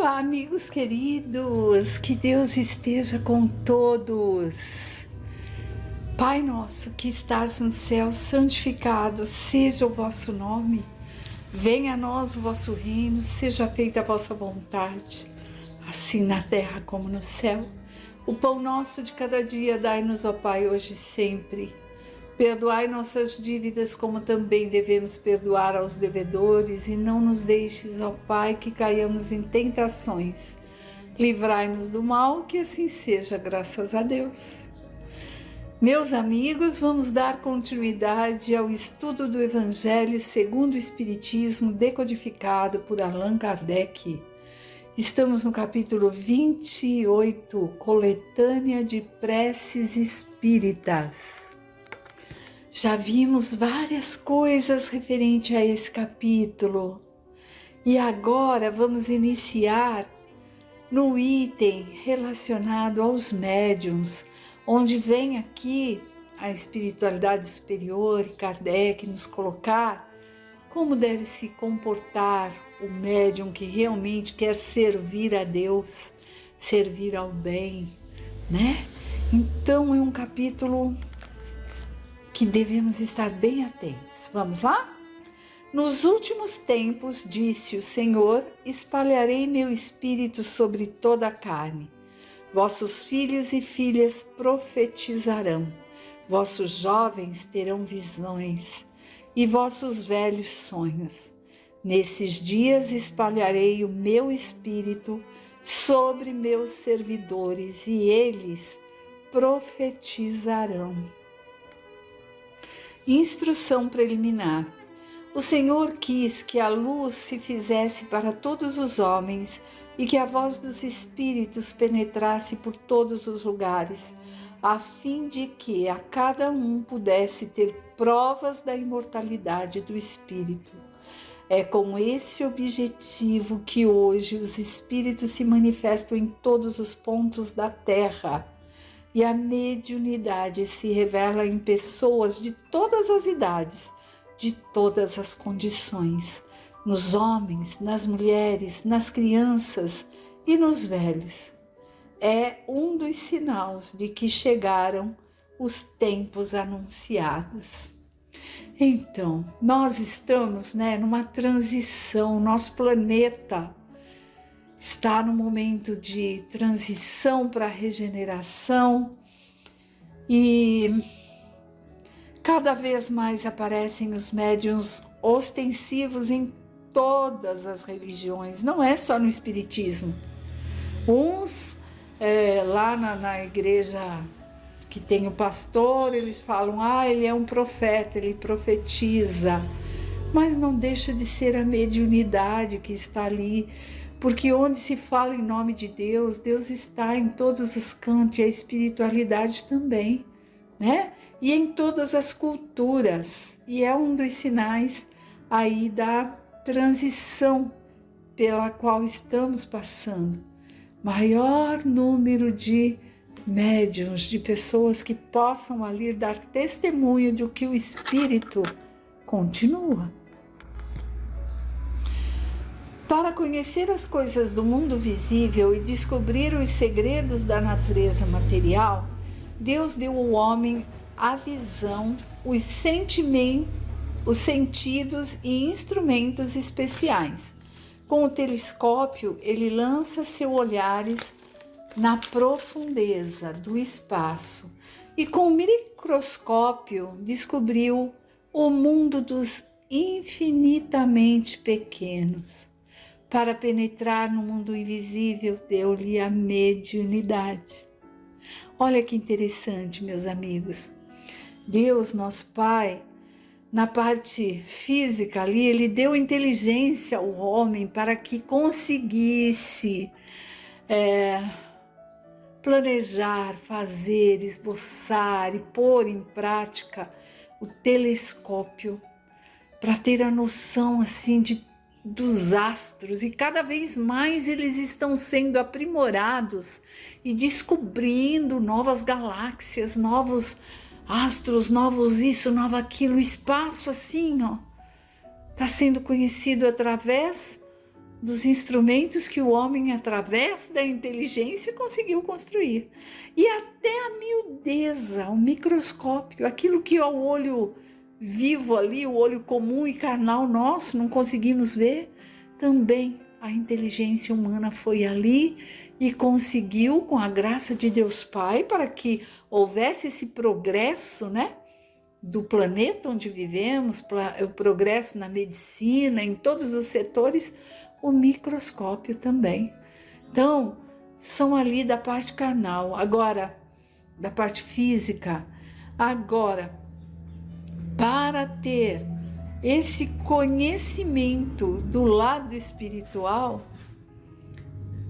Olá, amigos queridos, que Deus esteja com todos. Pai nosso que estás no céu, santificado seja o vosso nome. Venha a nós o vosso reino, seja feita a vossa vontade, assim na terra como no céu. O pão nosso de cada dia dai-nos, ó Pai, hoje e sempre. Perdoai nossas dívidas, como também devemos perdoar aos devedores, e não nos deixes, ó Pai, que caiamos em tentações. Livrai-nos do mal, que assim seja, graças a Deus. Meus amigos, vamos dar continuidade ao estudo do Evangelho segundo o Espiritismo, decodificado por Allan Kardec. Estamos no capítulo 28, Coletânea de Preces Espíritas. Já vimos várias coisas referente a esse capítulo e agora vamos iniciar no item relacionado aos médiuns, onde vem aqui a espiritualidade superior e Kardec nos colocar como deve se comportar o médium que realmente quer servir a Deus, servir ao bem, né? Então é um capítulo que devemos estar bem atentos. Vamos lá? Nos últimos tempos, disse o Senhor, espalharei meu espírito sobre toda a carne. Vossos filhos e filhas profetizarão, vossos jovens terão visões e vossos velhos sonhos. Nesses dias espalharei o meu espírito sobre meus servidores e eles profetizarão. Instrução preliminar. O Senhor quis que a luz se fizesse para todos os homens e que a voz dos Espíritos penetrasse por todos os lugares, a fim de que a cada um pudesse ter provas da imortalidade do Espírito. É com esse objetivo que hoje os Espíritos se manifestam em todos os pontos da Terra, e a mediunidade se revela em pessoas de todas as idades, de todas as condições, nos homens, nas mulheres, nas crianças e nos velhos. É um dos sinais de que chegaram os tempos anunciados. Então, nós estamos, numa transição, nosso planeta está no momento de transição para a regeneração e cada vez mais aparecem os médiuns ostensivos em todas as religiões, não é só no espiritismo. Uns, lá na igreja que tem o pastor, eles falam, ele é um profeta, ele profetiza, mas não deixa de ser a mediunidade que está ali, porque onde se fala em nome de Deus, Deus está em todos os cantos, e a espiritualidade também, né? E em todas as culturas, e é um dos sinais aí da transição pela qual estamos passando. Maior número de médiuns, de pessoas que possam ali dar testemunho de que o Espírito continua. Para conhecer as coisas do mundo visível e descobrir os segredos da natureza material, Deus deu ao homem a visão, os sentimentos, os sentidos e instrumentos especiais. Com o telescópio, ele lança seus olhares na profundeza do espaço e com o microscópio descobriu o mundo dos infinitamente pequenos. Para penetrar no mundo invisível, deu-lhe a mediunidade. Olha que interessante, meus amigos. Deus, nosso Pai, na parte física ali, Ele deu inteligência ao homem para que conseguisse planejar, fazer, esboçar e pôr em prática o telescópio para ter a noção assim dos astros, e cada vez mais eles estão sendo aprimorados e descobrindo novas galáxias, novos astros, novos isso, novo aquilo. O espaço assim, está sendo conhecido através dos instrumentos que o homem, através da inteligência, conseguiu construir. E até a miudeza, o microscópio, aquilo que ao olho vivo ali, o olho comum e carnal nosso, não conseguimos ver, também a inteligência humana foi ali e conseguiu, com a graça de Deus Pai, para que houvesse esse progresso, né, do planeta onde vivemos, o progresso na medicina, em todos os setores, o microscópio também. Então, são ali da parte carnal, agora da parte física. Agora, para ter esse conhecimento do lado espiritual,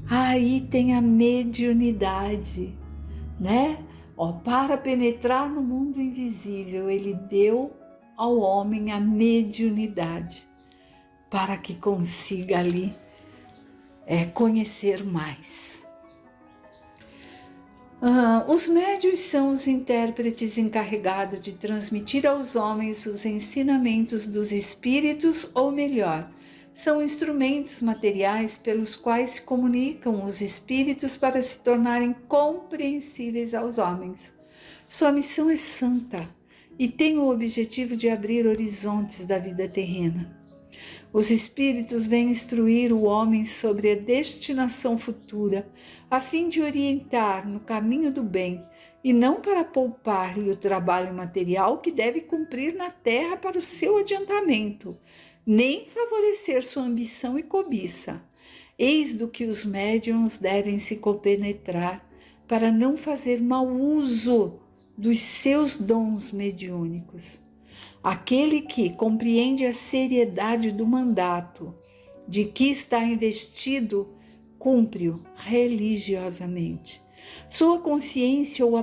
aí tem a mediunidade, né? Para penetrar no mundo invisível, ele deu ao homem a mediunidade, para que consiga ali conhecer mais. Os médiuns são os intérpretes encarregados de transmitir aos homens os ensinamentos dos espíritos, ou melhor, são instrumentos materiais pelos quais se comunicam os espíritos para se tornarem compreensíveis aos homens. Sua missão é santa e tem o objetivo de abrir horizontes da vida terrena. Os espíritos vêm instruir o homem sobre a destinação futura, a fim de orientar no caminho do bem, e não para poupar-lhe o trabalho material que deve cumprir na terra para o seu adiantamento, nem favorecer sua ambição e cobiça. Eis do que os médiuns devem se compenetrar, para não fazer mau uso dos seus dons mediúnicos. Aquele que compreende a seriedade do mandato de que está investido, cumpre-o religiosamente. Sua consciência o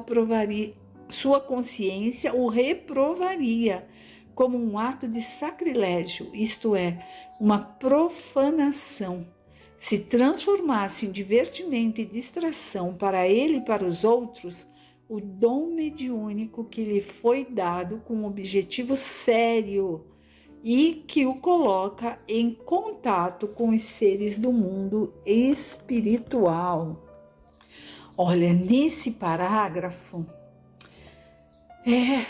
reprovaria como um ato de sacrilégio, isto é, uma profanação, se transformasse em divertimento e distração para ele e para os outros o dom mediúnico que lhe foi dado com um objetivo sério e que o coloca em contato com os seres do mundo espiritual. Olha, nesse parágrafo,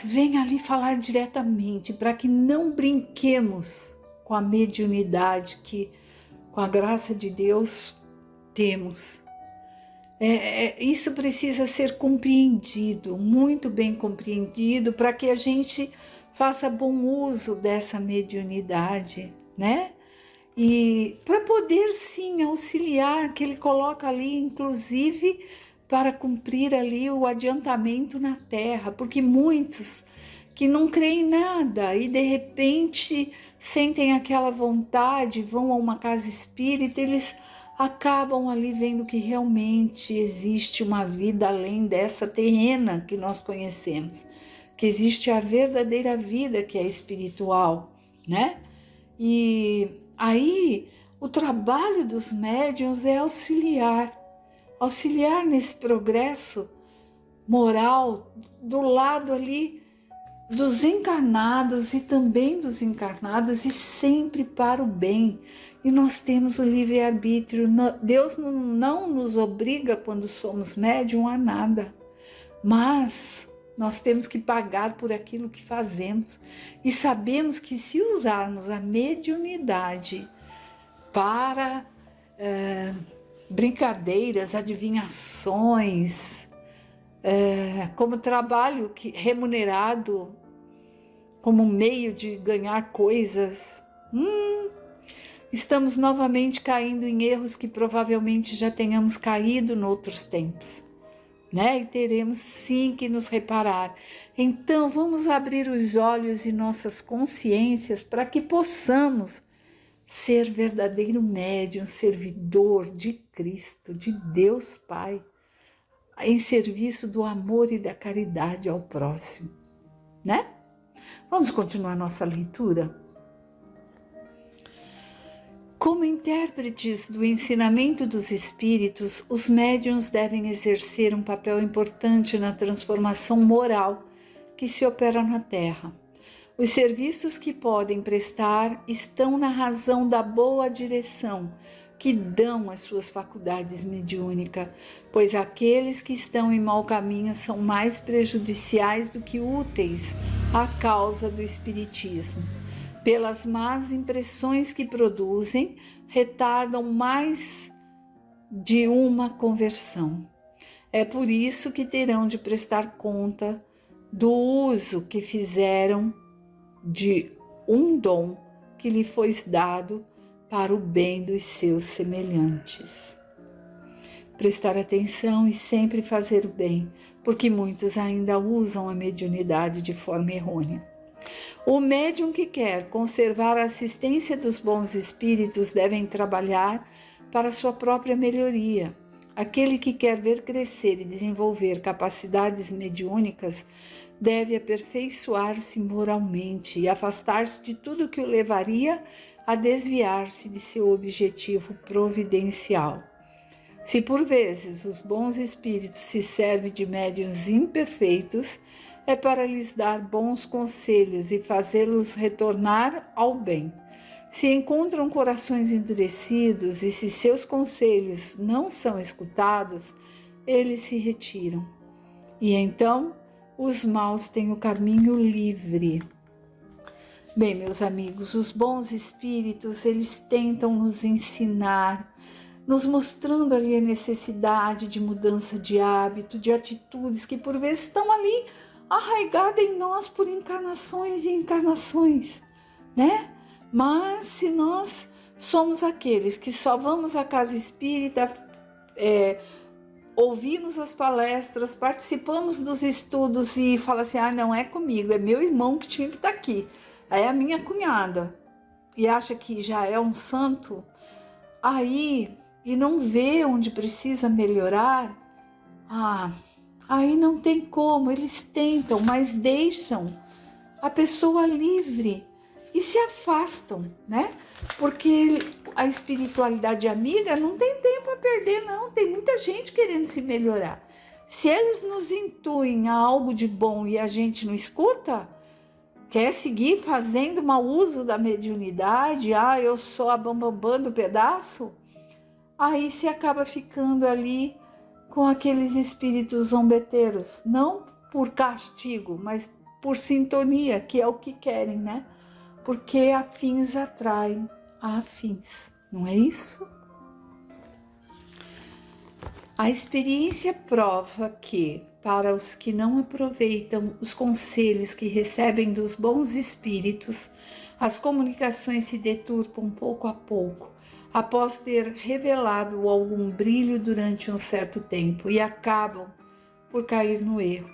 vem ali falar diretamente para que não brinquemos com a mediunidade que, com a graça de Deus, temos. Isso precisa ser compreendido, muito bem compreendido, para que a gente faça bom uso dessa mediunidade, né? E para poder, sim, auxiliar, que ele coloca ali, inclusive, para cumprir ali o adiantamento na terra, porque muitos que não creem em nada e de repente sentem aquela vontade, vão a uma casa espírita, eles acabam ali vendo que realmente existe uma vida além dessa terrena que nós conhecemos, que existe a verdadeira vida que é espiritual, né? E aí o trabalho dos médiuns é auxiliar nesse progresso moral do lado ali dos encarnados e também dos encarnados, e sempre para o bem. E nós temos o livre-arbítrio. Deus não nos obriga, quando somos médium, a nada, mas nós temos que pagar por aquilo que fazemos, e sabemos que se usarmos a mediunidade para brincadeiras, adivinhações, como trabalho remunerado, como meio de ganhar coisas, estamos novamente caindo em erros que provavelmente já tenhamos caído noutros tempos, né? E teremos sim que nos reparar. Então vamos abrir os olhos e nossas consciências para que possamos ser verdadeiro médium, servidor de Cristo, de Deus Pai, em serviço do amor e da caridade ao próximo, né? Vamos continuar nossa leitura? Como intérpretes do ensinamento dos espíritos, os médiuns devem exercer um papel importante na transformação moral que se opera na Terra. Os serviços que podem prestar estão na razão da boa direção que dão as suas faculdades mediúnicas, pois aqueles que estão em mau caminho são mais prejudiciais do que úteis à causa do espiritismo. Pelas más impressões que produzem, retardam mais de uma conversão. É por isso que terão de prestar conta do uso que fizeram de um dom que lhe foi dado para o bem dos seus semelhantes. Prestar atenção e sempre fazer o bem, porque muitos ainda usam a mediunidade de forma errônea. O médium que quer conservar a assistência dos bons espíritos deve trabalhar para sua própria melhoria. Aquele que quer ver crescer e desenvolver capacidades mediúnicas deve aperfeiçoar-se moralmente e afastar-se de tudo que o levaria a desviar-se de seu objetivo providencial. Se por vezes os bons espíritos se servem de médiuns imperfeitos, é para lhes dar bons conselhos e fazê-los retornar ao bem. Se encontram corações endurecidos e se seus conselhos não são escutados, eles se retiram. E então os maus têm o caminho livre. Bem, meus amigos, os bons espíritos, eles tentam nos ensinar, nos mostrando ali a necessidade de mudança de hábito, de atitudes que por vezes estão ali arraigadas em nós por encarnações e encarnações, né? Mas se nós somos aqueles que só vamos à casa espírita, ouvimos as palestras, participamos dos estudos e fala assim, não é comigo, é meu irmão que tinha que estar aqui, é a minha cunhada, e acha que já é um santo, aí, e não vê onde precisa melhorar, aí não tem como, eles tentam, mas deixam a pessoa livre e se afastam, né? Porque a espiritualidade amiga não tem tempo a perder, não. Tem muita gente querendo se melhorar. Se eles nos intuem a algo de bom e a gente não escuta, quer seguir fazendo mau uso da mediunidade, eu sou a bambambam do pedaço, aí se acaba ficando ali com aqueles espíritos zombeteiros, não por castigo, mas por sintonia, que é o que querem, né? Porque afins atraem a afins, não é isso? A experiência prova que, para os que não aproveitam os conselhos que recebem dos bons espíritos, as comunicações se deturpam pouco a pouco, após ter revelado algum brilho durante um certo tempo, e acabam por cair no erro,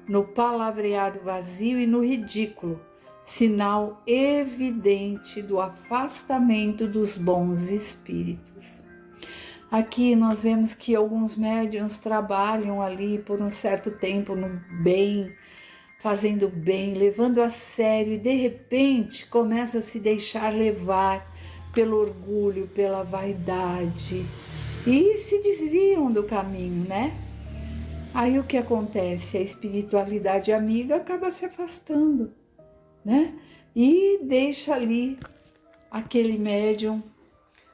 no palavreado vazio e no ridículo, sinal evidente do afastamento dos bons espíritos. Aqui nós vemos que alguns médiuns trabalham ali por um certo tempo no bem, fazendo bem, levando a sério, e de repente começa a se deixar levar pelo orgulho, pela vaidade, e se desviam do caminho, né? Aí o que acontece? A espiritualidade amiga acaba se afastando, né? E deixa ali aquele médium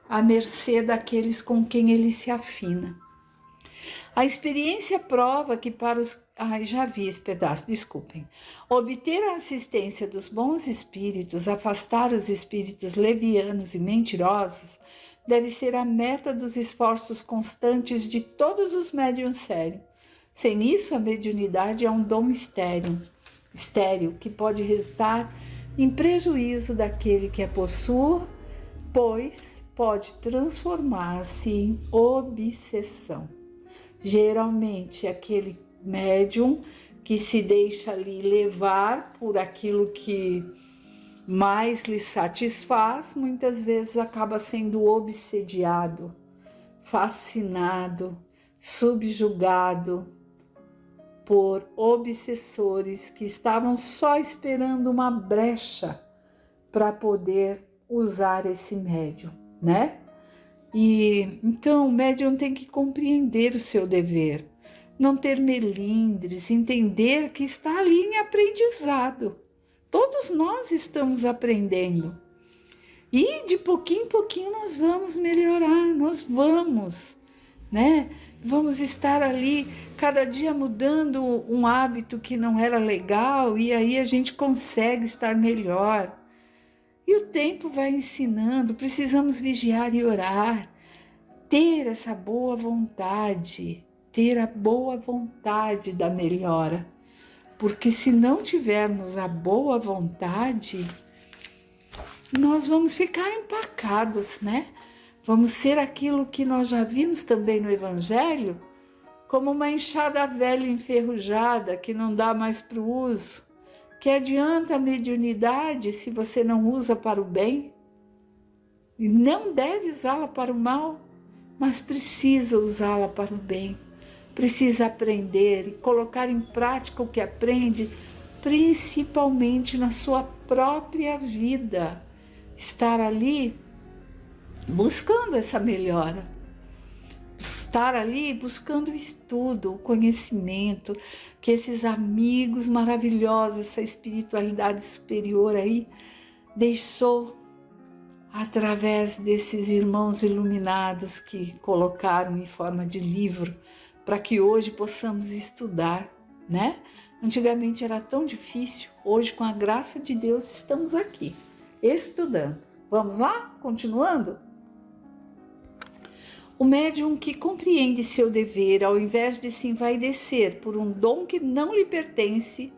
à mercê daqueles com quem ele se afina. A experiência prova que para os... já vi esse pedaço, desculpem. Obter a assistência dos bons espíritos, afastar os espíritos levianos e mentirosos, deve ser a meta dos esforços constantes de todos os médiuns sérios. Sem isso, a mediunidade é um dom estéril, que pode resultar em prejuízo daquele que a possua, pois pode transformar-se em obsessão. Geralmente, aquele médium que se deixa ali levar por aquilo que mais lhe satisfaz, muitas vezes acaba sendo obsediado, fascinado, subjugado por obsessores que estavam só esperando uma brecha para poder usar esse médium, né? E então o médium tem que compreender o seu dever, não ter melindres, entender que está ali em aprendizado. Todos nós estamos aprendendo. E de pouquinho em pouquinho nós vamos melhorar, nós vamos, né? Vamos estar ali cada dia mudando um hábito que não era legal e aí a gente consegue estar melhor. E o tempo vai ensinando, precisamos vigiar e orar, ter essa boa vontade, ter a boa vontade da melhora. Porque se não tivermos a boa vontade, nós vamos ficar empacados, né? Vamos ser aquilo que nós já vimos também no Evangelho, como uma enxada velha enferrujada que não dá mais para o uso. Que adianta a mediunidade se você não usa para o bem? E não deve usá-la para o mal, mas precisa usá-la para o bem. Precisa aprender e colocar em prática o que aprende, principalmente na sua própria vida. Estar ali buscando essa melhora. Estar ali buscando o estudo, o conhecimento, que esses amigos maravilhosos, essa espiritualidade superior aí, deixou através desses irmãos iluminados que colocaram em forma de livro, para que hoje possamos estudar, né? Antigamente era tão difícil, hoje com a graça de Deus estamos aqui, estudando. Vamos lá? Continuando? O médium que compreende seu dever, ao invés de se envaidecer por um dom que não lhe pertence,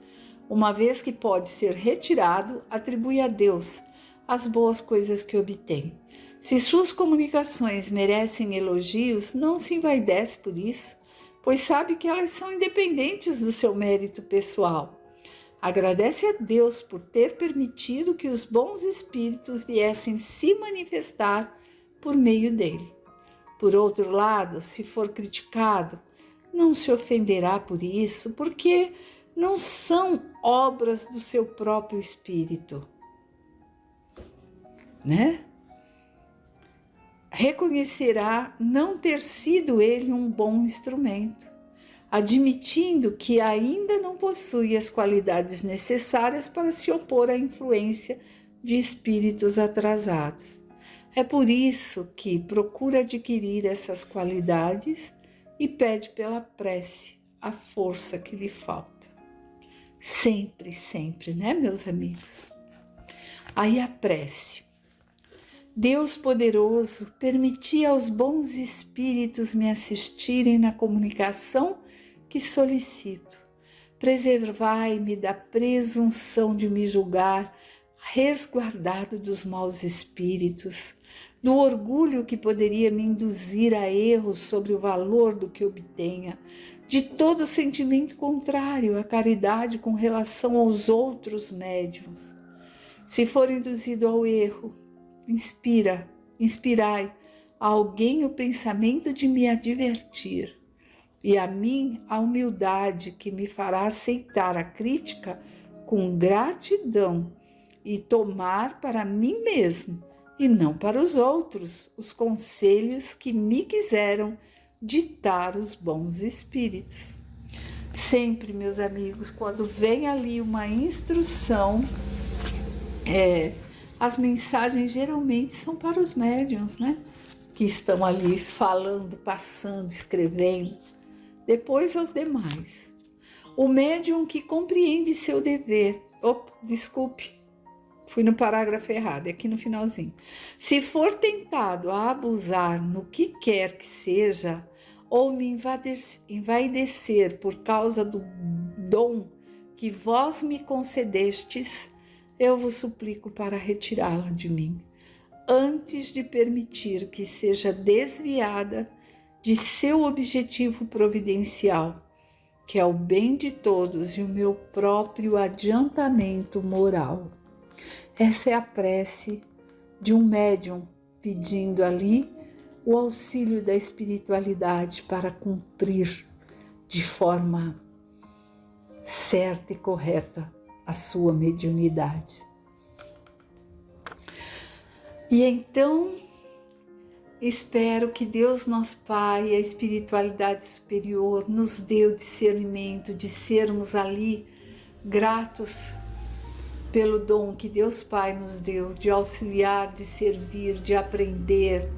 uma vez que pode ser retirado, atribui a Deus as boas coisas que obtém. Se suas comunicações merecem elogios, não se envaidece por isso, pois sabe que elas são independentes do seu mérito pessoal. Agradece a Deus por ter permitido que os bons espíritos viessem se manifestar por meio dele. Por outro lado, se for criticado, não se ofenderá por isso, porque não são obras do seu próprio espírito, né? Reconhecerá não ter sido ele um bom instrumento, admitindo que ainda não possui as qualidades necessárias para se opor à influência de espíritos atrasados. É por isso que procura adquirir essas qualidades e pede pela prece a força que lhe falta. Sempre, sempre, né, meus amigos? Aí a prece. Deus poderoso, permiti aos bons espíritos me assistirem na comunicação que solicito. Preservai-me da presunção de me julgar resguardado dos maus espíritos, do orgulho que poderia me induzir a erros sobre o valor do que obtenha, de todo sentimento contrário à caridade com relação aos outros médiuns. Se for induzido ao erro, inspirai a alguém o pensamento de me advertir, e a mim a humildade que me fará aceitar a crítica com gratidão e tomar para mim mesmo, e não para os outros, os conselhos que me quiseram ditar os bons espíritos. Sempre, meus amigos, quando vem ali uma instrução, as mensagens geralmente são para os médiuns, né? Que estão ali falando, passando, escrevendo. Depois aos demais. O médium que compreende seu dever. Desculpe, fui no parágrafo errado, aqui no finalzinho. Se for tentado a abusar no que quer que seja, ou me envaidecer por causa do dom que vós me concedestes, eu vos suplico para retirá-la de mim, antes de permitir que seja desviada de seu objetivo providencial, que é o bem de todos e o meu próprio adiantamento moral. Essa é a prece de um médium pedindo ali o auxílio da espiritualidade para cumprir de forma certa e correta a sua mediunidade. E então, espero que Deus, nosso Pai, a espiritualidade superior, nos dê o discernimento de sermos ali gratos pelo dom que Deus Pai nos deu de auxiliar, de servir, de aprender,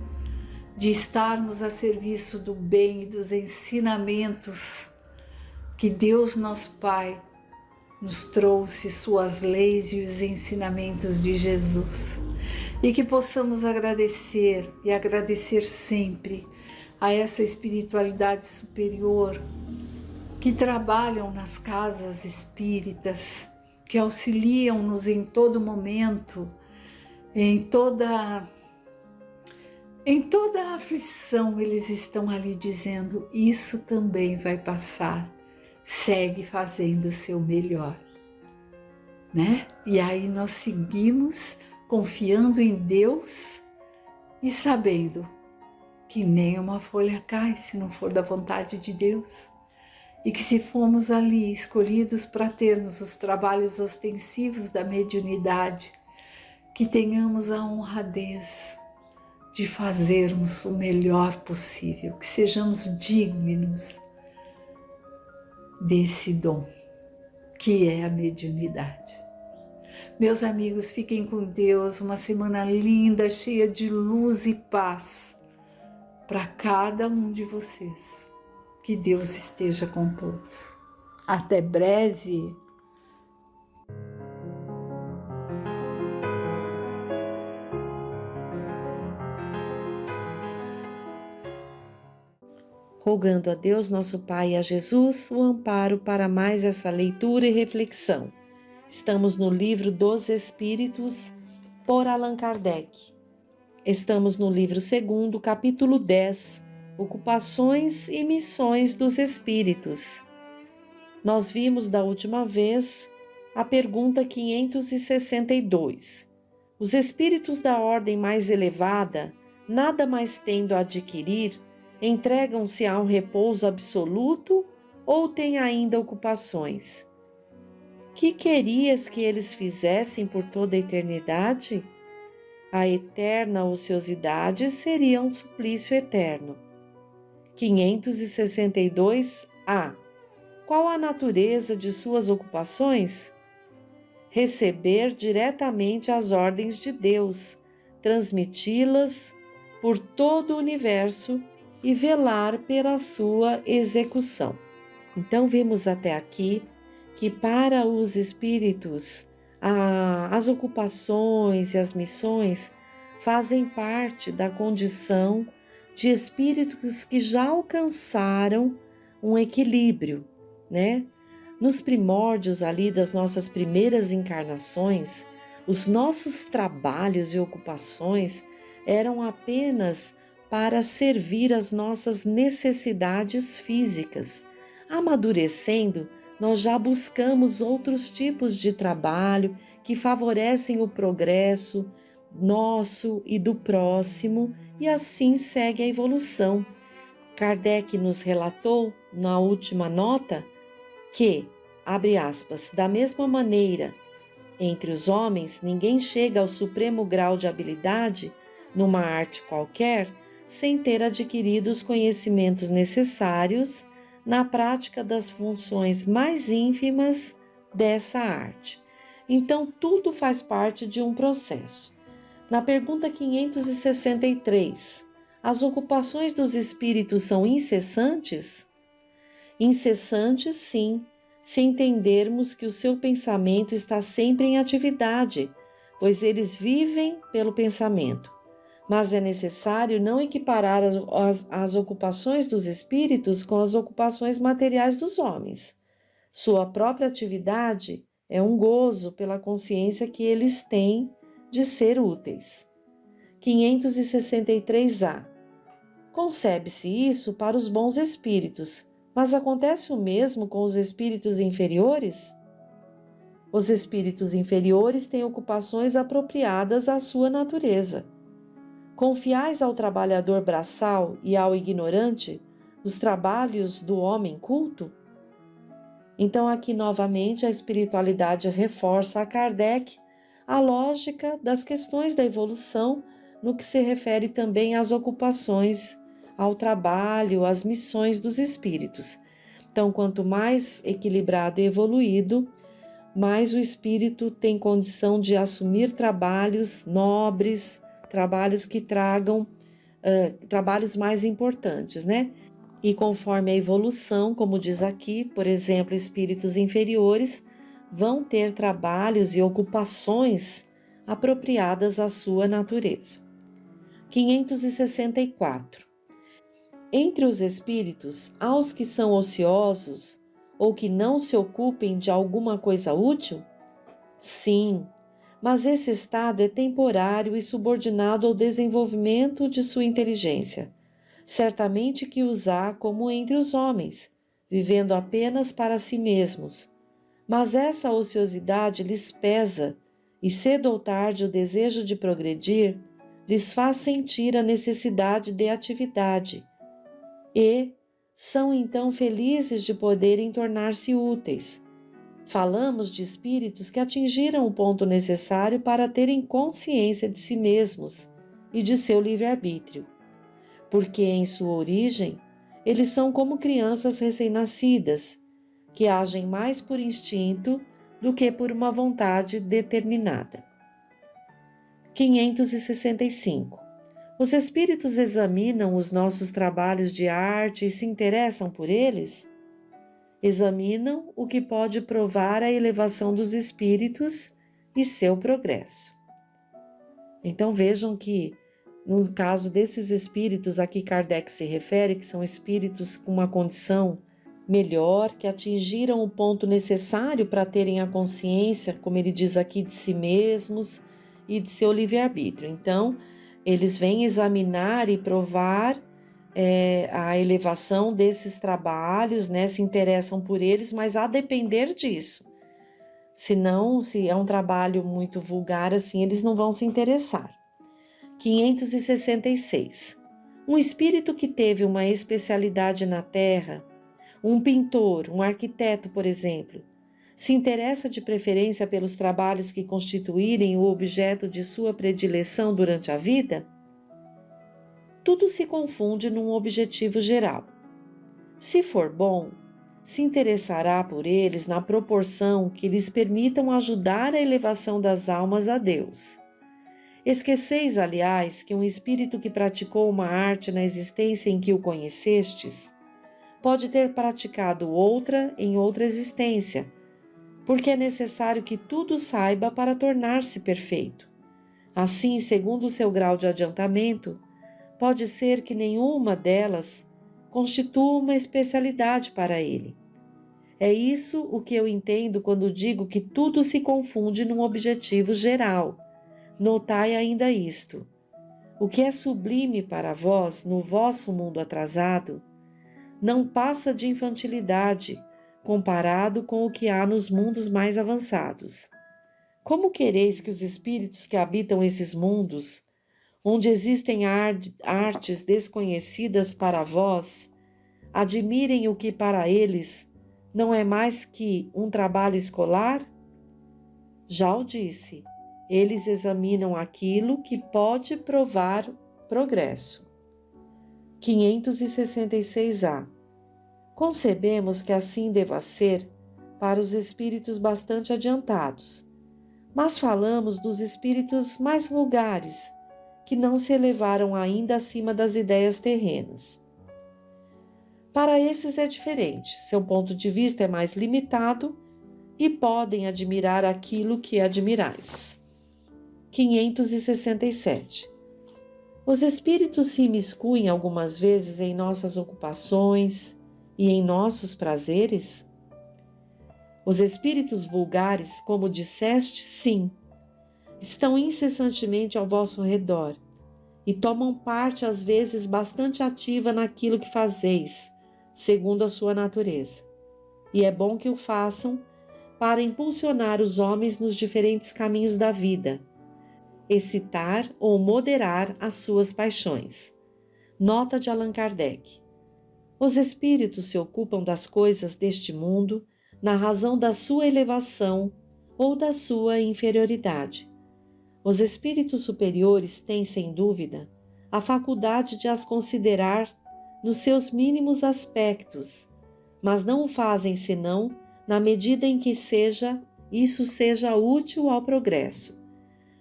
de estarmos a serviço do bem e dos ensinamentos que Deus nosso Pai nos trouxe, suas leis e os ensinamentos de Jesus. E que possamos agradecer e agradecer sempre a essa espiritualidade superior que trabalham nas casas espíritas, que auxiliam-nos em todo momento, em toda aflição, eles estão ali dizendo: isso também vai passar, segue fazendo o seu melhor, né? E aí nós seguimos confiando em Deus e sabendo que nem uma folha cai se não for da vontade de Deus. E que se formos ali escolhidos para termos os trabalhos ostensivos da mediunidade, que tenhamos a honradez de fazermos o melhor possível, que sejamos dignos desse dom, que é a mediunidade. Meus amigos, fiquem com Deus, uma semana linda, cheia de luz e paz para cada um de vocês. Que Deus esteja com todos. Até breve. Rogando a Deus, nosso Pai, e a Jesus, o amparo para mais essa leitura e reflexão. Estamos no Livro dos Espíritos, por Allan Kardec. Estamos no livro 2, capítulo 10, Ocupações e Missões dos Espíritos. Nós vimos da última vez a pergunta 562. Os espíritos da ordem mais elevada, nada mais tendo a adquirir, entregam-se a um repouso absoluto ou têm ainda ocupações? Que querias que eles fizessem por toda a eternidade? A eterna ociosidade seria um suplício eterno. 562-A. Qual a natureza de suas ocupações? Receber diretamente as ordens de Deus, transmiti-las por todo o universo e velar pela sua execução. Então, vimos até aqui que para os espíritos, as ocupações e as missões fazem parte da condição de espíritos que já alcançaram um equilíbrio, né? Nos primórdios ali das nossas primeiras encarnações, os nossos trabalhos e ocupações eram apenas para servir às nossas necessidades físicas. Amadurecendo, nós já buscamos outros tipos de trabalho que favorecem o progresso nosso e do próximo, e assim segue a evolução. Kardec nos relatou, na última nota, que, abre aspas, da mesma maneira, entre os homens, ninguém chega ao supremo grau de habilidade numa arte qualquer sem ter adquirido os conhecimentos necessários na prática das funções mais ínfimas dessa arte. Então, tudo faz parte de um processo. Na pergunta 563, as ocupações dos espíritos são incessantes? Incessantes, sim, se entendermos que o seu pensamento está sempre em atividade, pois eles vivem pelo pensamento. Mas é necessário não equiparar as ocupações dos espíritos com as ocupações materiais dos homens. Sua própria atividade é um gozo pela consciência que eles têm de ser úteis. 563-A. Concebe-se isso para os bons espíritos, mas acontece o mesmo com os espíritos inferiores? Os espíritos inferiores têm ocupações apropriadas à sua natureza. Confiais ao trabalhador braçal e ao ignorante os trabalhos do homem culto? Então, aqui novamente a espiritualidade reforça a Kardec a lógica das questões da evolução no que se refere também às ocupações, ao trabalho, às missões dos espíritos. Então, quanto mais equilibrado e evoluído, mais o espírito tem condição de assumir trabalhos nobres, trabalhos que tragam trabalhos mais importantes, né? E conforme a evolução, como diz aqui, por exemplo, espíritos inferiores vão ter trabalhos e ocupações apropriadas à sua natureza. 564. Entre os espíritos, há os que são ociosos ou que não se ocupem de alguma coisa útil? Sim, mas esse estado é temporário e subordinado ao desenvolvimento de sua inteligência. Certamente que os há como entre os homens, vivendo apenas para si mesmos. Mas essa ociosidade lhes pesa e cedo ou tarde o desejo de progredir lhes faz sentir a necessidade de atividade e são então felizes de poderem tornar-se úteis. Falamos de espíritos que atingiram o ponto necessário para terem consciência de si mesmos e de seu livre-arbítrio, porque em sua origem eles são como crianças recém-nascidas, que agem mais por instinto do que por uma vontade determinada. 565. Os espíritos examinam os nossos trabalhos de arte e se interessam por eles? Examinam o que pode provar a elevação dos espíritos e seu progresso. Então vejam que, no caso desses espíritos a que Kardec se refere, que são espíritos com uma condição melhor, que atingiram o ponto necessário para terem a consciência, como ele diz aqui, de si mesmos e de seu livre-arbítrio. Então, eles vêm examinar e provar a elevação desses trabalhos, né? Se interessam por eles, mas a depender disso. Senão, se é um trabalho muito vulgar assim, eles não vão se interessar. 566. Um espírito que teve uma especialidade na terra, um pintor, um arquiteto, por exemplo, se interessa de preferência pelos trabalhos que constituírem o objeto de sua predileção durante a vida? Tudo se confunde num objetivo geral. Se for bom, se interessará por eles na proporção que lhes permitam ajudar a elevação das almas a Deus. Esqueceis, aliás, que um espírito que praticou uma arte na existência em que o conhecestes pode ter praticado outra em outra existência, porque é necessário que tudo saiba para tornar-se perfeito. Assim, segundo o seu grau de adiantamento, pode ser que nenhuma delas constitua uma especialidade para ele. É isso o que eu entendo quando digo que tudo se confunde num objetivo geral. Notai ainda isto: o que é sublime para vós no vosso mundo atrasado não passa de infantilidade comparado com o que há nos mundos mais avançados. Como quereis que os espíritos que habitam esses mundos, onde existem artes desconhecidas para vós, admirem o que para eles não é mais que um trabalho escolar? Já o disse, eles examinam aquilo que pode provar progresso. 566A. Concebemos que assim deva ser para os espíritos bastante adiantados, mas falamos dos espíritos mais vulgares, que não se elevaram ainda acima das ideias terrenas. Para esses é diferente, seu ponto de vista é mais limitado e podem admirar aquilo que admirais. 567. Os espíritos se imiscuem algumas vezes em nossas ocupações e em nossos prazeres? Os espíritos vulgares, como disseste, sim, estão incessantemente ao vosso redor e tomam parte às vezes bastante ativa naquilo que fazeis, segundo a sua natureza. E é bom que o façam para impulsionar os homens nos diferentes caminhos da vida, excitar ou moderar as suas paixões. Nota de Allan Kardec. Os espíritos se ocupam das coisas deste mundo na razão da sua elevação ou da sua inferioridade. Os espíritos superiores têm, sem dúvida, a faculdade de as considerar nos seus mínimos aspectos, mas não o fazem senão na medida em que seja isso seja útil ao progresso.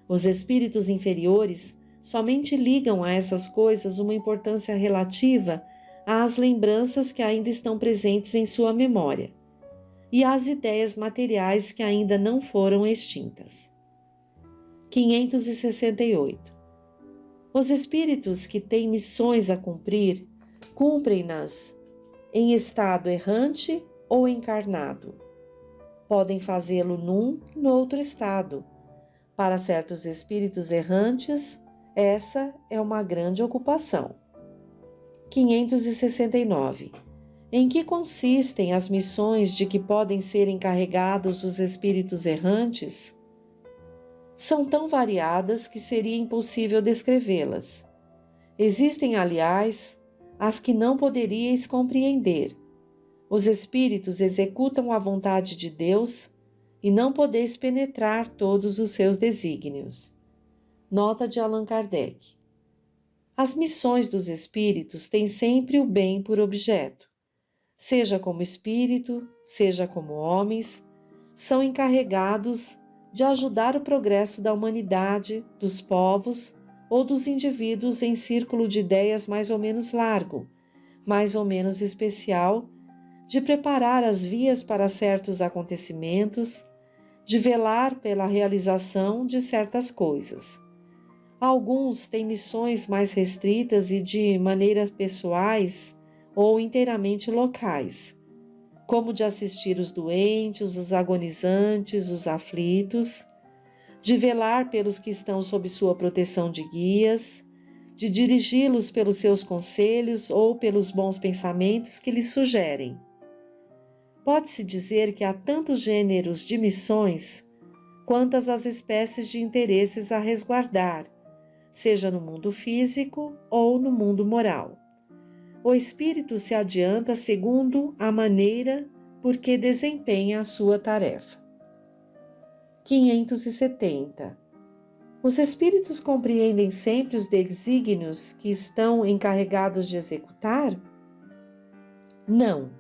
Os espíritos inferiores somente ligam a essas coisas uma importância relativa às lembranças que ainda estão presentes em sua memória e às ideias materiais que ainda não foram extintas. 568. Os espíritos que têm missões a cumprir, cumprem-nas em estado errante ou encarnado. Podem fazê-lo num e no outro estado. Para certos espíritos errantes, essa é uma grande ocupação. 569. Em que consistem as missões de que podem ser encarregados os espíritos errantes? São tão variadas que seria impossível descrevê-las. Existem, aliás, as que não poderíeis compreender. Os espíritos executam a vontade de Deus e não podeis penetrar todos os seus desígnios. Nota de Allan Kardec. As missões dos espíritos têm sempre o bem por objeto. Seja como espírito, seja como homens, são encarregados de ajudar o progresso da humanidade, dos povos ou dos indivíduos em círculo de ideias mais ou menos largo, mais ou menos especial, de preparar as vias para certos acontecimentos, de velar pela realização de certas coisas. Alguns têm missões mais restritas e de maneiras pessoais ou inteiramente locais, como de assistir os doentes, os agonizantes, os aflitos, de velar pelos que estão sob sua proteção de guias, de dirigi-los pelos seus conselhos ou pelos bons pensamentos que lhes sugerem. Pode-se dizer que há tantos gêneros de missões quantas as espécies de interesses a resguardar, seja no mundo físico ou no mundo moral. O espírito se adianta segundo a maneira por que desempenha a sua tarefa. 570. Os espíritos compreendem sempre os desígnios que estão encarregados de executar? Não.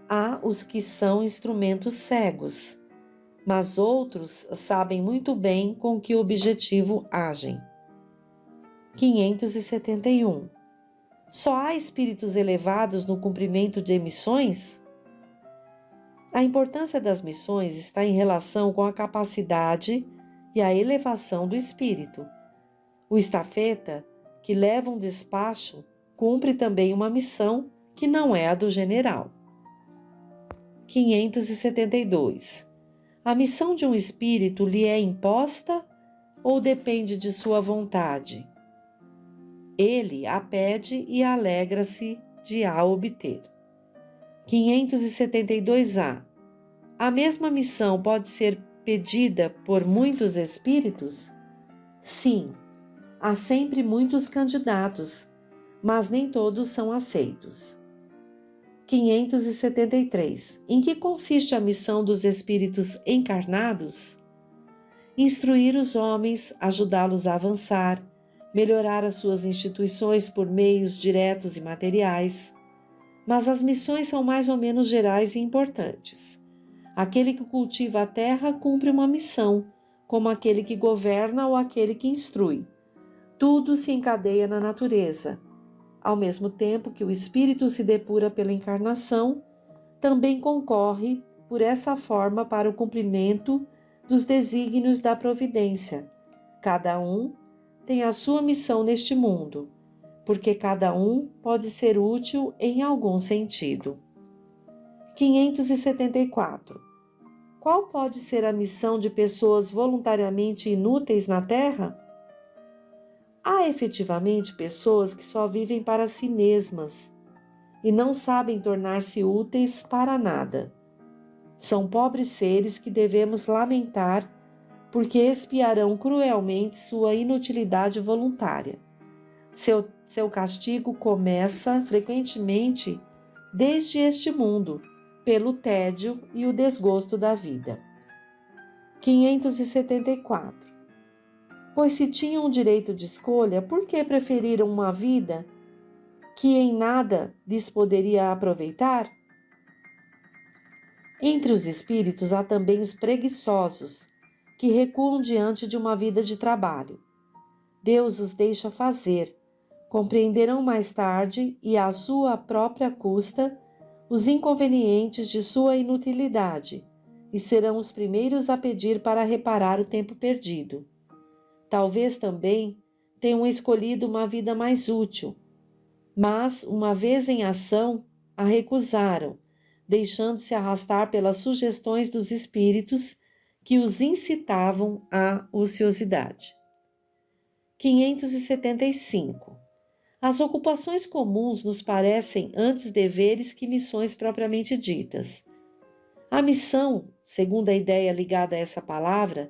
Há os que são instrumentos cegos, mas outros sabem muito bem com que objetivo agem. 571. Só há espíritos elevados no cumprimento de missões? A importância das missões está em relação com a capacidade e a elevação do espírito. O estafeta, que leva um despacho, cumpre também uma missão que não é a do general. 572. A missão de um espírito lhe é imposta ou depende de sua vontade? Ele a pede e alegra-se de a obter. 572-A. A mesma missão pode ser pedida por muitos espíritos? Sim, há sempre muitos candidatos, mas nem todos são aceitos. 573. Em que consiste a missão dos espíritos encarnados? Instruir os homens, ajudá-los a avançar, melhorar as suas instituições por meios diretos e materiais. Mas as missões são mais ou menos gerais e importantes. Aquele que cultiva a terra cumpre uma missão, como aquele que governa ou aquele que instrui. Tudo se encadeia na natureza. Ao mesmo tempo que o espírito se depura pela encarnação, também concorre por essa forma para o cumprimento dos desígnios da providência. Cada um tem a sua missão neste mundo, porque cada um pode ser útil em algum sentido. 574. Qual pode ser a missão de pessoas voluntariamente inúteis na Terra? Há efetivamente pessoas que só vivem para si mesmas e não sabem tornar-se úteis para nada. São pobres seres que devemos lamentar porque expiarão cruelmente sua inutilidade voluntária. Seu castigo começa frequentemente desde este mundo, pelo tédio e o desgosto da vida. 574. Pois se tinham o direito de escolha, por que preferiram uma vida que em nada lhes poderia aproveitar? Entre os espíritos há também os preguiçosos, que recuam diante de uma vida de trabalho. Deus os deixa fazer, compreenderão mais tarde e à sua própria custa os inconvenientes de sua inutilidade e serão os primeiros a pedir para reparar o tempo perdido. Talvez também tenham escolhido uma vida mais útil, mas, uma vez em ação, a recusaram, deixando-se arrastar pelas sugestões dos espíritos que os incitavam à ociosidade. 575. As ocupações comuns nos parecem antes deveres que missões propriamente ditas. A missão, segundo a ideia ligada a essa palavra,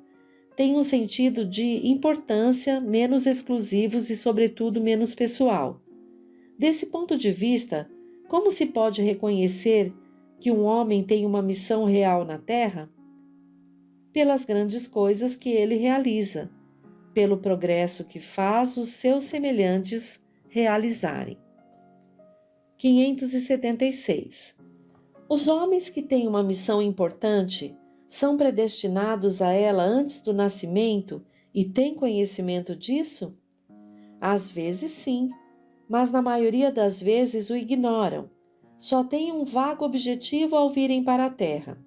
tem um sentido de importância menos exclusivos e, sobretudo, menos pessoal. Desse ponto de vista, como se pode reconhecer que um homem tem uma missão real na Terra? Pelas grandes coisas que ele realiza, pelo progresso que faz os seus semelhantes realizarem. 576. Os homens que têm uma missão importante são predestinados a ela antes do nascimento e têm conhecimento disso? Às vezes sim, mas na maioria das vezes o ignoram. Só têm um vago objetivo ao virem para a Terra.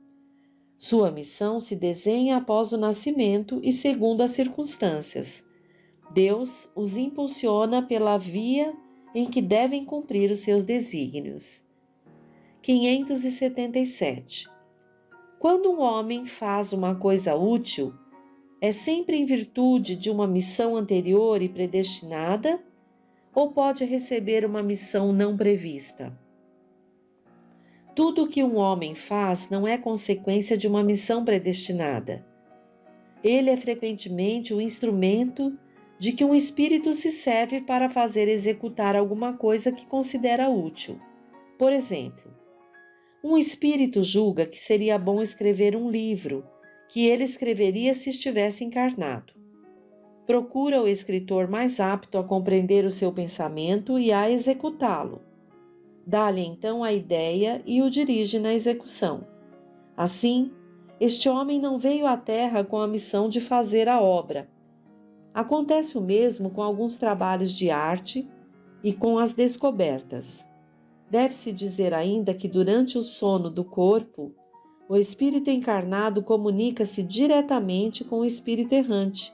Sua missão se desenha após o nascimento e segundo as circunstâncias. Deus os impulsiona pela via em que devem cumprir os seus desígnios. 577. Quando um homem faz uma coisa útil, é sempre em virtude de uma missão anterior e predestinada, ou pode receber uma missão não prevista? Tudo o que um homem faz não é consequência de uma missão predestinada. Ele é frequentemente o instrumento de que um espírito se serve para fazer executar alguma coisa que considera útil. Por exemplo, um espírito julga que seria bom escrever um livro, que ele escreveria se estivesse encarnado. Procura o escritor mais apto a compreender o seu pensamento e a executá-lo. Dá-lhe então a ideia e o dirige na execução. Assim, este homem não veio à Terra com a missão de fazer a obra. Acontece o mesmo com alguns trabalhos de arte e com as descobertas. Deve-se dizer ainda que durante o sono do corpo, o espírito encarnado comunica-se diretamente com o espírito errante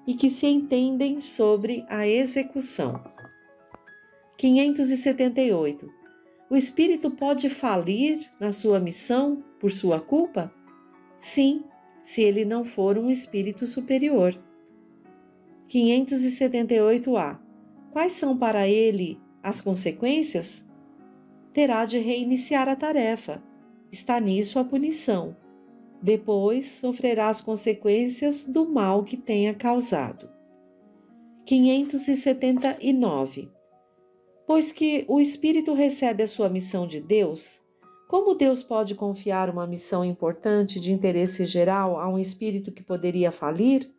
e que se entendem sobre a execução. 578. O espírito pode falir na sua missão por sua culpa? Sim, se ele não for um espírito superior. 578A. Quais são para ele as consequências? Terá de reiniciar a tarefa. Está nisso a punição. Depois sofrerá as consequências do mal que tenha causado. 579. Pois que o espírito recebe a sua missão de Deus, como Deus pode confiar uma missão importante de interesse geral a um espírito que poderia falir?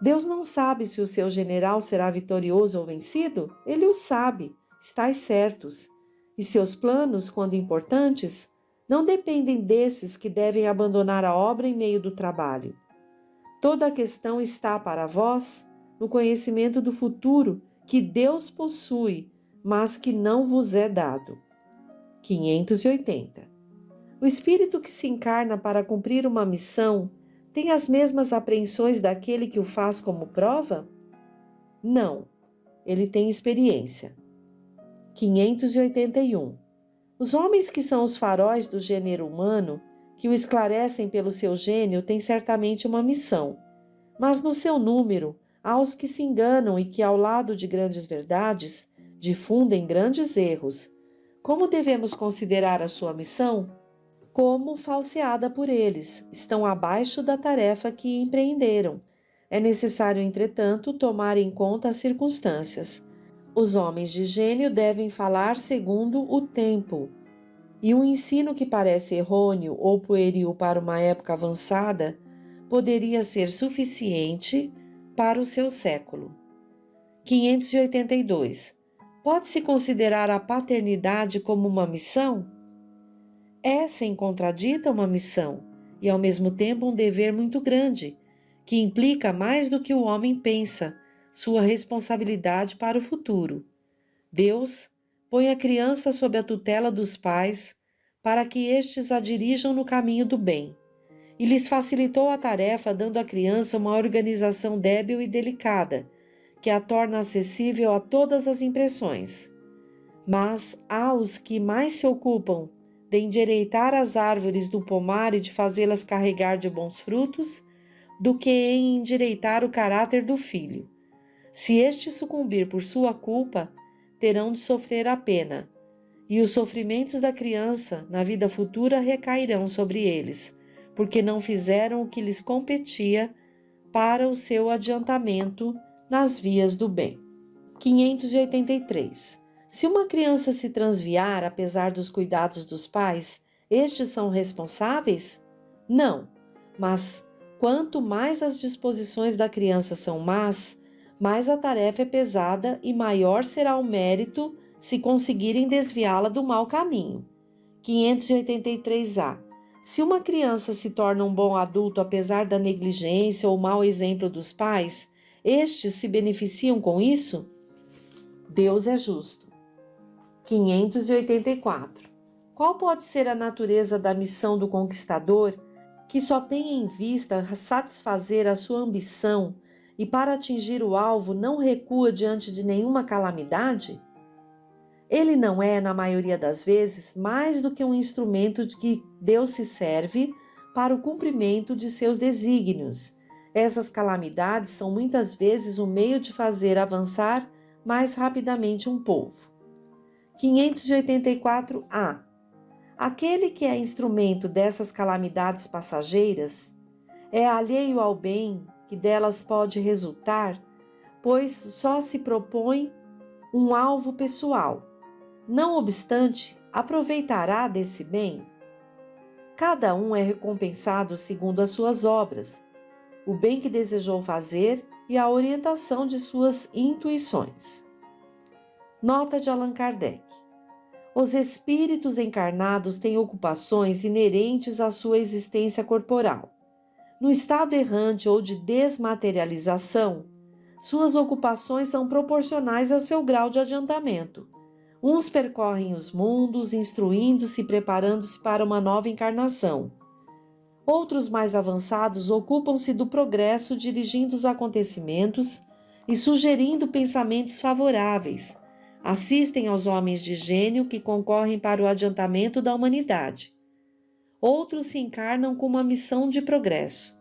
Deus não sabe se o seu general será vitorioso ou vencido? Ele o sabe, estais certos. E seus planos, quando importantes, não dependem desses que devem abandonar a obra em meio do trabalho. Toda a questão está para vós no conhecimento do futuro que Deus possui, mas que não vos é dado. 580. O espírito que se encarna para cumprir uma missão tem as mesmas apreensões daquele que o faz como prova? Não, ele tem experiência. 581. Os homens que são os faróis do gênero humano, que o esclarecem pelo seu gênio, têm certamente uma missão, mas no seu número há os que se enganam e que, ao lado de grandes verdades, difundem grandes erros. Como devemos considerar a sua missão? Como falseada por eles, estão abaixo da tarefa que empreenderam. É necessário, entretanto, tomar em conta as circunstâncias. Os homens de gênio devem falar segundo o tempo, e um ensino que parece errôneo ou pueril para uma época avançada poderia ser suficiente para o seu século. 582. Pode-se considerar a paternidade como uma missão? é, sem contradita, uma missão e, ao mesmo tempo, um dever muito grande, que implica mais do que o homem pensa, sua responsabilidade para o futuro. Deus põe a criança sob a tutela dos pais para que estes a dirijam no caminho do bem, e lhes facilitou a tarefa dando à criança uma organização débil e delicada, que a torna acessível a todas as impressões. Mas há os que mais se ocupam de endireitar as árvores do pomar e de fazê-las carregar de bons frutos, do que em endireitar o caráter do filho. Se este sucumbir por sua culpa, terão de sofrer a pena, e os sofrimentos da criança na vida futura recairão sobre eles, porque não fizeram o que lhes competia para o seu adiantamento nas vias do bem. 583. Se uma criança se transviar apesar dos cuidados dos pais, estes são responsáveis? Não, mas quanto mais as disposições da criança são más, mais a tarefa é pesada e maior será o mérito se conseguirem desviá-la do mau caminho. 583A. Se uma criança se torna um bom adulto apesar da negligência ou mau exemplo dos pais, estes se beneficiam com isso? Deus é justo. 584. Qual pode ser a natureza da missão do conquistador, que só tem em vista satisfazer a sua ambição e para atingir o alvo não recua diante de nenhuma calamidade? Ele não é, na maioria das vezes, mais do que um instrumento de que Deus se serve para o cumprimento de seus desígnios. Essas calamidades são muitas vezes o meio de fazer avançar mais rapidamente um povo. 584A. Aquele que é instrumento dessas calamidades passageiras é alheio ao bem que delas pode resultar, pois só se propõe um alvo pessoal. Não obstante, aproveitará desse bem? Cada um é recompensado segundo as suas obras, o bem que desejou fazer e a orientação de suas intuições. Nota de Allan Kardec. Os espíritos encarnados têm ocupações inerentes à sua existência corporal. No estado errante ou de desmaterialização, suas ocupações são proporcionais ao seu grau de adiantamento. Uns percorrem os mundos, instruindo-se e preparando-se para uma nova encarnação. Outros mais avançados ocupam-se do progresso, dirigindo os acontecimentos e sugerindo pensamentos favoráveis. Assistem aos homens de gênio que concorrem para o adiantamento da humanidade. Outros se encarnam com uma missão de progresso.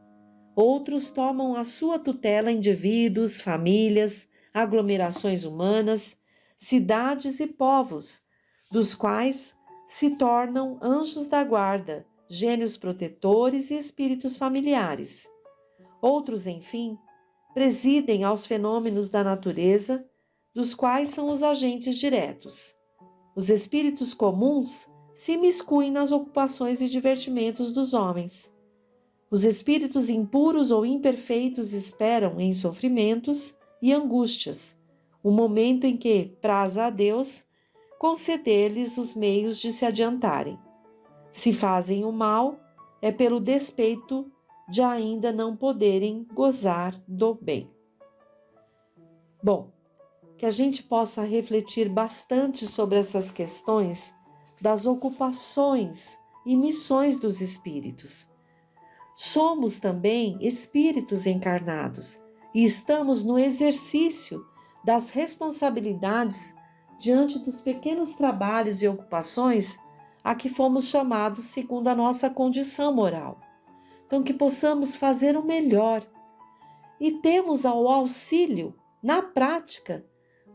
Outros tomam à sua tutela indivíduos, famílias, aglomerações humanas, cidades e povos, dos quais se tornam anjos da guarda, gênios protetores e espíritos familiares. Outros, enfim, presidem aos fenômenos da natureza, dos quais são os agentes diretos. Os espíritos comuns se imiscuem nas ocupações e divertimentos dos homens. Os espíritos impuros ou imperfeitos esperam em sofrimentos e angústias o momento em que, praza a Deus, conceder-lhes os meios de se adiantarem. Se fazem o mal, é pelo despeito de ainda não poderem gozar do bem. Bom, que a gente possa refletir bastante sobre essas questões das ocupações e missões dos espíritos. Somos também espíritos encarnados e estamos no exercício das responsabilidades diante dos pequenos trabalhos e ocupações a que fomos chamados segundo a nossa condição moral. Então, que possamos fazer o melhor e temos ao auxílio, na prática,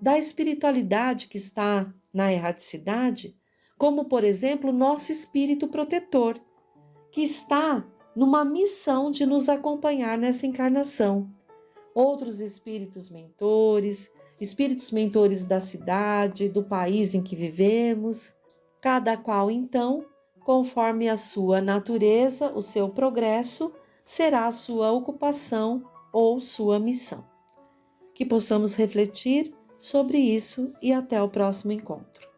da espiritualidade que está na erraticidade, como, por exemplo, o nosso espírito protetor, que está numa missão de nos acompanhar nessa encarnação. Outros espíritos mentores da cidade, do país em que vivemos, cada qual, então, conforme a sua natureza, o seu progresso, será a sua ocupação ou sua missão. Que possamos refletir sobre isso e até o próximo encontro.